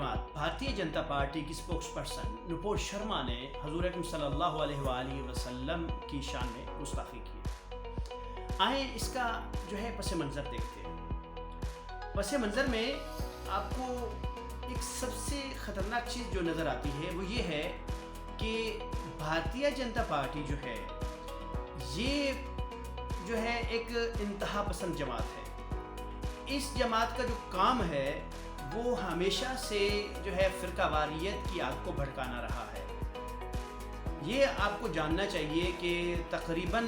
जमात Bharatiya Janata party की spokes person Nupur Sharma ने हजूर अकरम सल्लल्लाहु अलैहि वसल्लम की शान में गुस्ताखी की। आए इसका जो है पस मंज़र देखते हैं। पस मंज़र में आपको एक सबसे ख़तरनाक चीज़ जो नज़र आती है वो ये है कि भारतीय जनता पार्टी जो है ये जो है एक इंतहा पसंद जमात है। इस जमात का जो काम है वो हमेशा से जो है फ़िरकावारियत की आग को भड़काना रहा है। ये आपको जानना चाहिए कि तकरीबन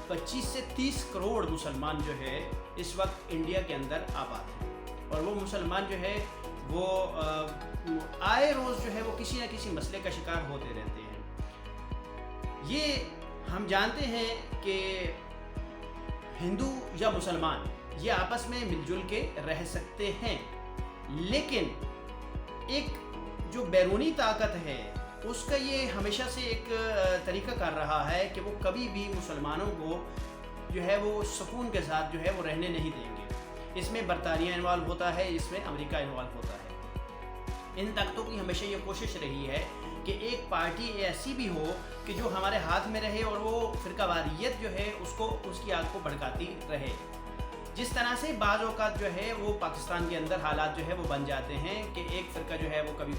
25 से 30 करोड़ मुसलमान जो है इस वक्त इंडिया के अंदर आबाद हैं और वो मुसलमान जो है वो आए रोज़ जो है वो किसी न किसी मसले का शिकार होते रहते हैं। ये हम जानते हैं कि हिंदू या मुसलमान ये आपस में मिलजुल के रह सकते हैं, लेकिन एक जो बैरूनी ताकत है उसका ये हमेशा से एक तरीका कर रहा है कि वो कभी भी मुसलमानों को जो है वो सुकून के साथ जो है वो रहने नहीं देंगे। इसमें बरतानिया इन्वॉल्व होता है, इसमें अमेरिका इन्वॉल्व होता है। इन ताकतों की हमेशा ये कोशिश रही है कि एक पार्टी ऐसी भी हो कि जो हमारे हाथ में रहे और वो फ़िरकावारियत जो है उसको उसकी आग को भड़काती रहे। जिस तरह से बाज़ औक़ात जो है वो पाकिस्तान के अंदर हालात जो है वो बन जाते हैं कि एक फ़िरका जो है वो कभी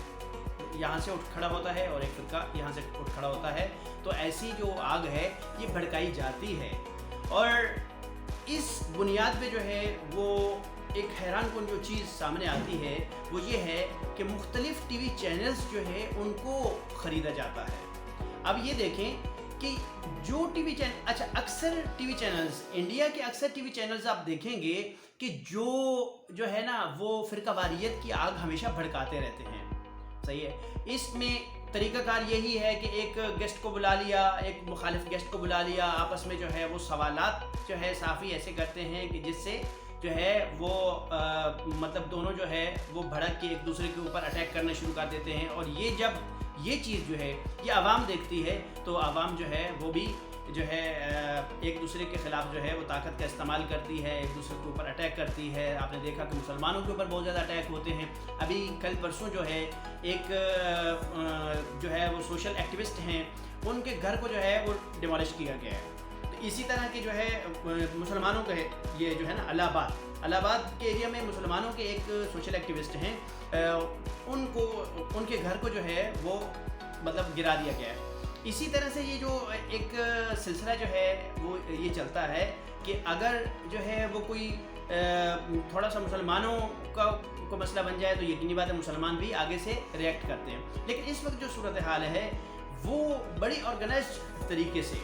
यहाँ से उठ खड़ा होता है और एक फ़िरका यहाँ से उठ खड़ा होता है, तो ऐसी जो आग है ये भड़काई जाती है। और इस बुनियाद पे जो है वो एक हैरान कन जो चीज़ सामने आती है वो ये है कि मुख्तलिफ़ टीवी चैनल्स जो है उनको ख़रीदा जाता है। अब ये देखें कि जो टीवी चैनल अक्सर टीवी चैनल्स इंडिया के अक्सर टीवी चैनल्स आप देखेंगे कि जो है ना वो फ़िरकावारियत की आग हमेशा भड़काते रहते हैं। सही है। इसमें तरीक़ाकार यही है कि एक गेस्ट को बुला लिया, एक मुखालिफ गेस्ट को बुला लिया, आपस में जो है वो सवालात जो है साफ़ी ऐसे करते हैं कि जिससे जो है वो मतलब दोनों जो है वो भड़क के एक दूसरे के ऊपर अटैक करना शुरू कर देते हैं। और ये जब ये चीज़ जो है ये आवाम देखती है तो आवाम जो है वो भी जो है एक दूसरे के ख़िलाफ़ जो है वो ताकत का इस्तेमाल करती है, एक दूसरे के ऊपर अटैक करती है। आपने देखा कि मुसलमानों के ऊपर बहुत ज़्यादा अटैक होते हैं। अभी कल परसों जो है एक जो है वो सोशल एक्टिविस्ट हैं उनके घर को जो है वो डिमोलिश किया गया है। तो इसी तरह के जो है मुसलमानों के ये जो है ना इलाहाबाद के एरिया में मुसलमानों के एक सोशल एक्टिविस्ट हैं, उनके घर को जो है वो मतलब गिरा दिया गया है। इसी तरह से ये जो एक सिलसिला जो है वो ये चलता है कि अगर जो है वो कोई थोड़ा सा मुसलमानों को मसला बन जाए तो यकीनी बात है मुसलमान भी आगे से रिएक्ट करते हैं। लेकिन इस वक्त जो सूरत हाल है वो बड़ी ऑर्गेनाइज्ड तरीके से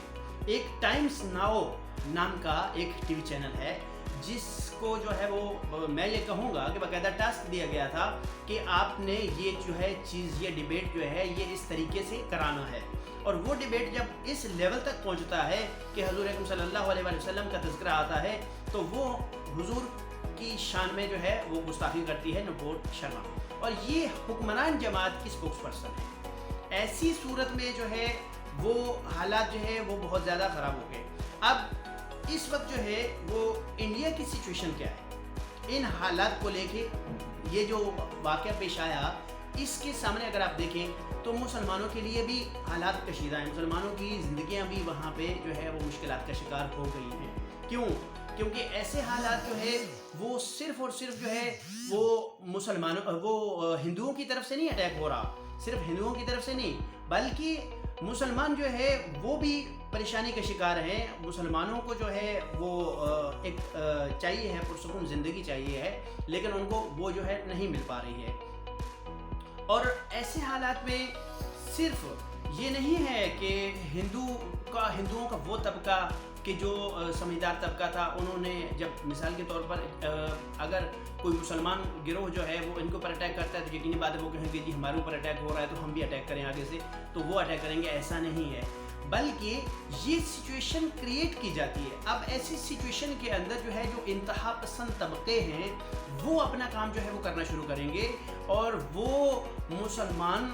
एक टाइम्स नाउ नाम का एक टीवी चैनल है जिसको जो है वो मैं ये कहूँगा कि बाकायदा टास्क दिया गया था कि आपने ये जो है चीज़ ये डिबेट जो है ये इस तरीके से कराना है। और वो डिबेट जब इस लेवल तक पहुँचता है कि हज़ूर अकरम सल्लल्लाहु अलैहि वसल्लम का तज़किरा आता है तो वो हुजूर की शान में जो है वो गुस्ताखी करती है नुपुर शर्मा। और ये हुक्मरान जमात की स्पोक्स पर्सन है। ऐसी सूरत में जो है वो हालात जो है वो बहुत ज़्यादा ख़राब हो गए। अब इस वक्त जो है वो इंडिया की सिचुएशन क्या है, इन हालात को लेके ये जो वाक़या पेश आया इसके सामने अगर आप देखें तो मुसलमानों के लिए भी हालात कशीदा हैं। मुसलमानों की ज़िंदगियां भी वहाँ पे जो है वो मुश्किलात का शिकार हो गई हैं। क्यों? क्योंकि ऐसे हालात जो है वो सिर्फ़ और सिर्फ जो है वो हिंदुओं की तरफ से नहीं अटैक हो रहा, सिर्फ हिंदुओं की तरफ से नहीं बल्कि मुसलमान जो है वो भी परेशानी का शिकार हैं। मुसलमानों को जो है वो एक चाहिए है पुरसुकून ज़िंदगी चाहिए है, लेकिन उनको वो जो है नहीं मिल पा रही है। और ऐसे हालात में सिर्फ ये नहीं है कि हिंदुओं का वो तबका कि जो समझदार तबका था उन्होंने जब मिसाल के तौर पर अगर कोई मुसलमान गिरोह जो है वो इनके ऊपर अटैक करता है तो यकीनी बात है वो कहेंगे जी हमारे ऊपर अटैक हो रहा है तो हम भी अटैक करें आगे से, तो वो अटैक करेंगे। ऐसा नहीं है बल्कि ये सिचुएशन क्रिएट की जाती है। अब ऐसी सिचुएशन के अंदर जो है जो इंतहा पसंद तबके हैं वो अपना काम जो है वो करना शुरू करेंगे और वो मुसलमान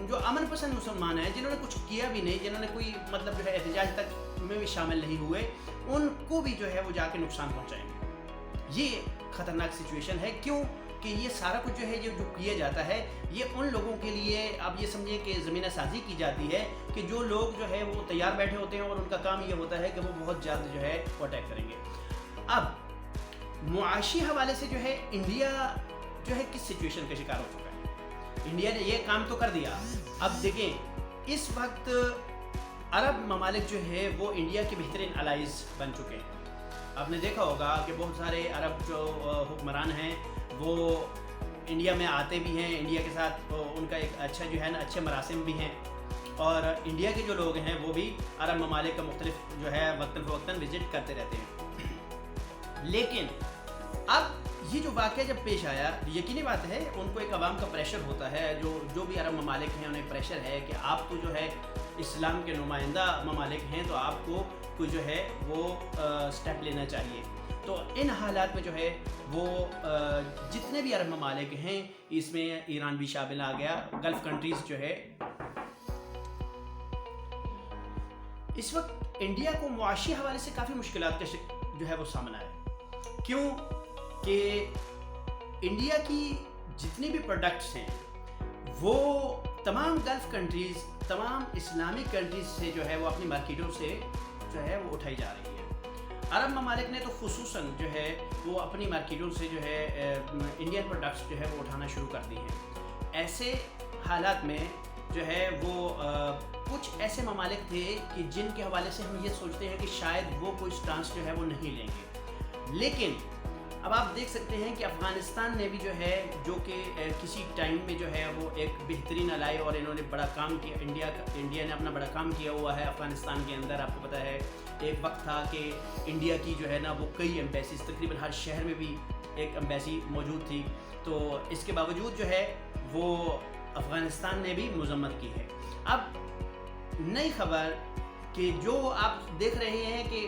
जो अमन पसंद मुसलमान हैं जिन्होंने कुछ किया भी नहीं, जिन्होंने कोई मतलब जो है एहतजाज तक में भी शामिल नहीं हुए, उनको भी जो है वो जाके नुकसान पहुंचाएंगे। ये खतरनाक सिचुएशन है। क्यों? کہ یہ سارا کچھ جو ہے یہ جو کیا جاتا ہے یہ ان لوگوں کے لیے آپ یہ سمجھیں کہ زمینہ سازی کی جاتی ہے کہ جو لوگ جو ہے وہ تیار بیٹھے ہوتے ہیں اور ان کا کام یہ ہوتا ہے کہ وہ بہت جلد جو ہے وہ اٹیک کریں گے. اب معاشی حوالے سے جو ہے انڈیا جو ہے کس سچویشن کا شکار ہو چکا ہے. انڈیا نے یہ کام تو کر دیا. اب دیکھیں اس وقت عرب ممالک جو ہے وہ انڈیا کے بہترین الائز بن چکے ہیں. آپ نے دیکھا ہوگا کہ بہت سارے عرب جو حکمران ہیں وہ انڈیا میں آتے بھی ہیں, انڈیا کے ساتھ ان کا ایک اچھا جو ہے نا اچھے مراسم بھی ہیں, اور انڈیا کے جو لوگ ہیں وہ بھی عرب ممالک کا مختلف جو ہے وقتاً فوقتاً وزٹ کرتے رہتے ہیں. لیکن اب یہ جو واقعہ جب پیش آیا, یقینی بات ہے ان کو ایک عوام کا پریشر ہوتا ہے, جو بھی عرب ممالک ہیں انہیں پریشر ہے کہ آپ تو جو ہے اسلام کے نمائندہ ممالک ہیں تو آپ کو کوئی جو ہے وہ سٹیپ لینا چاہیے. تو ان حالات میں جو ہے وہ جتنے بھی عرب ممالک ہیں اس میں ایران بھی شامل آ گیا, گلف کنٹریز جو ہے. اس وقت انڈیا کو معاشی حوالے سے کافی مشکلات کا جو ہے وہ سامنا ہے. کیوں کہ انڈیا کی جتنی بھی پروڈکٹس ہیں وہ تمام گلف کنٹریز, تمام اسلامک کنٹریز سے جو ہے وہ اپنی مارکیٹوں سے جو ہے وہ اٹھائی جا رہی ہے. عرب ممالک نے تو خصوصاً جو ہے وہ اپنی مارکیٹوں سے جو ہے انڈین پروڈکٹس جو ہے وہ اٹھانا شروع کر دی ہیں. ایسے حالات میں جو ہے وہ کچھ ایسے ممالک تھے کہ جن کے حوالے سے ہم یہ سوچتے ہیں کہ شاید وہ کوئی سٹانس جو ہے وہ نہیں لیں گے. لیکن اب آپ دیکھ سکتے ہیں کہ افغانستان نے بھی جو ہے جو کہ کسی ٹائم میں جو ہے وہ ایک بہترین الائے اور انہوں نے بڑا کام کیا, انڈیا نے اپنا بڑا کام کیا ہوا ہے افغانستان کے اندر. آپ کو پتہ ہے ایک وقت تھا کہ انڈیا کی جو ہے نا وہ کئی ایمبیسیز, تقریباً ہر شہر میں بھی ایک ایمبیسی موجود تھی. تو اس کے باوجود جو ہے وہ افغانستان نے بھی مذمت کی ہے. اب نئی خبر کہ جو آپ دیکھ رہے ہیں کہ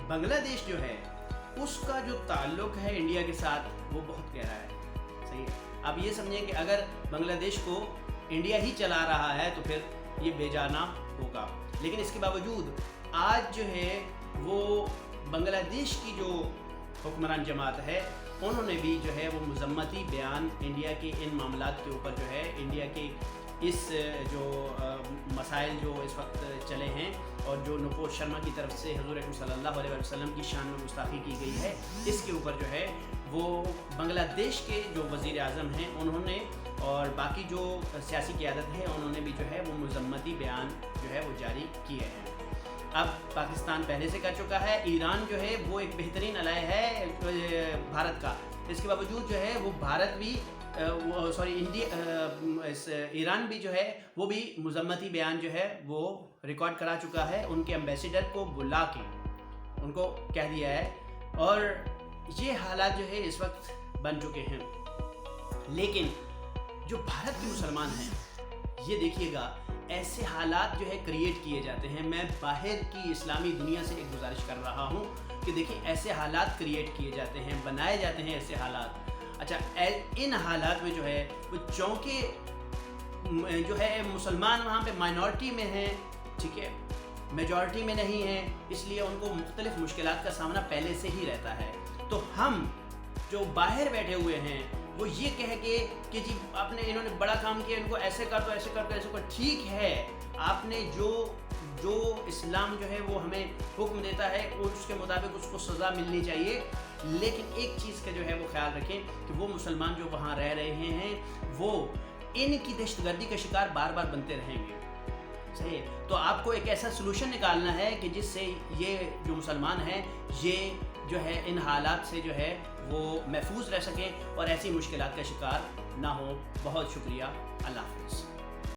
بنگلہ دیش جو ہے اس کا جو تعلق ہے انڈیا کے ساتھ وہ بہت گہرا ہے. صحیح ہے, آپ یہ سمجھیں کہ اگر بنگلہ دیش کو انڈیا ہی چلا رہا ہے تو پھر یہ بے جانا ہوگا. لیکن اس کے باوجود آج جو ہے وہ بنگلہ دیش کی جو حکمران جماعت ہے انہوں نے بھی جو ہے وہ مذمتی بیان انڈیا کے ان معاملات کے اوپر جو ہے انڈیا کے اس جو مسائل جو اس وقت چلے ہیں اور جو نپور شرما کی طرف سے حضور اکرم صلی اللہ علیہ وسلم کی شان میں گستاخی کی گئی ہے اس کے اوپر جو ہے وہ بنگلہ دیش کے جو وزیر اعظم ہیں انہوں نے اور باقی جو سیاسی قیادت ہے انہوں نے بھی جو ہے وہ مذمتی بیان جو ہے وہ جاری کیے ہیں. اب پاکستان پہلے سے کر چکا ہے, ایران جو ہے وہ ایک بہترین الائے ہے بھارت کا, اس کے باوجود جو ہے وہ بھارت بھی ایران بھی جو ہے وہ بھی مذمتی بیان جو ہے وہ ریکارڈ کرا چکا ہے. ان کے ایمبیسیڈر کو بلا کے ان کو کہہ دیا ہے, اور یہ حالات جو ہے اس وقت بن چکے ہیں. لیکن جو بھارت کے مسلمان ہیں یہ دیکھیے گا ایسے حالات جو ہے کریٹ کیے جاتے ہیں. میں باہر کی اسلامی دنیا سے ایک گزارش کر رہا ہوں کہ دیکھیں ایسے حالات کریٹ کیے جاتے ہیں, بنائے جاتے ہیں ایسے حالات. اچھا ان حالات میں جو ہے وہ چونکہ جو ہے مسلمان وہاں پہ مائنورٹی میں ہیں, ٹھیک ہے, میجورٹی میں نہیں ہیں, اس لیے ان کو مختلف مشکلات کا سامنا پہلے سے ہی رہتا ہے. تو ہم جو باہر بیٹھے ہوئے ہیں وہ یہ کہہ کے کہ جی آپ نے انہوں نے بڑا کام کیا, ان کو ایسے کر دو ایسے کر دو ایسے کر, ٹھیک ہے آپ نے جو اسلام جو ہے وہ ہمیں حکم دیتا ہے اس کے مطابق اس کو سزا ملنی چاہیے. لیکن ایک چیز کا جو ہے وہ خیال رکھیں کہ وہ مسلمان جو وہاں رہ رہے ہیں وہ ان کی دہشت گردی کا شکار بار بار بنتے رہیں گے. صحیح, تو آپ کو ایک ایسا سلوشن نکالنا ہے کہ جس سے یہ جو مسلمان ہیں یہ جو ہے ان حالات سے جو ہے وہ محفوظ رہ سکیں اور ایسی مشکلات کا شکار نہ ہو. بہت شکریہ, اللہ حافظ.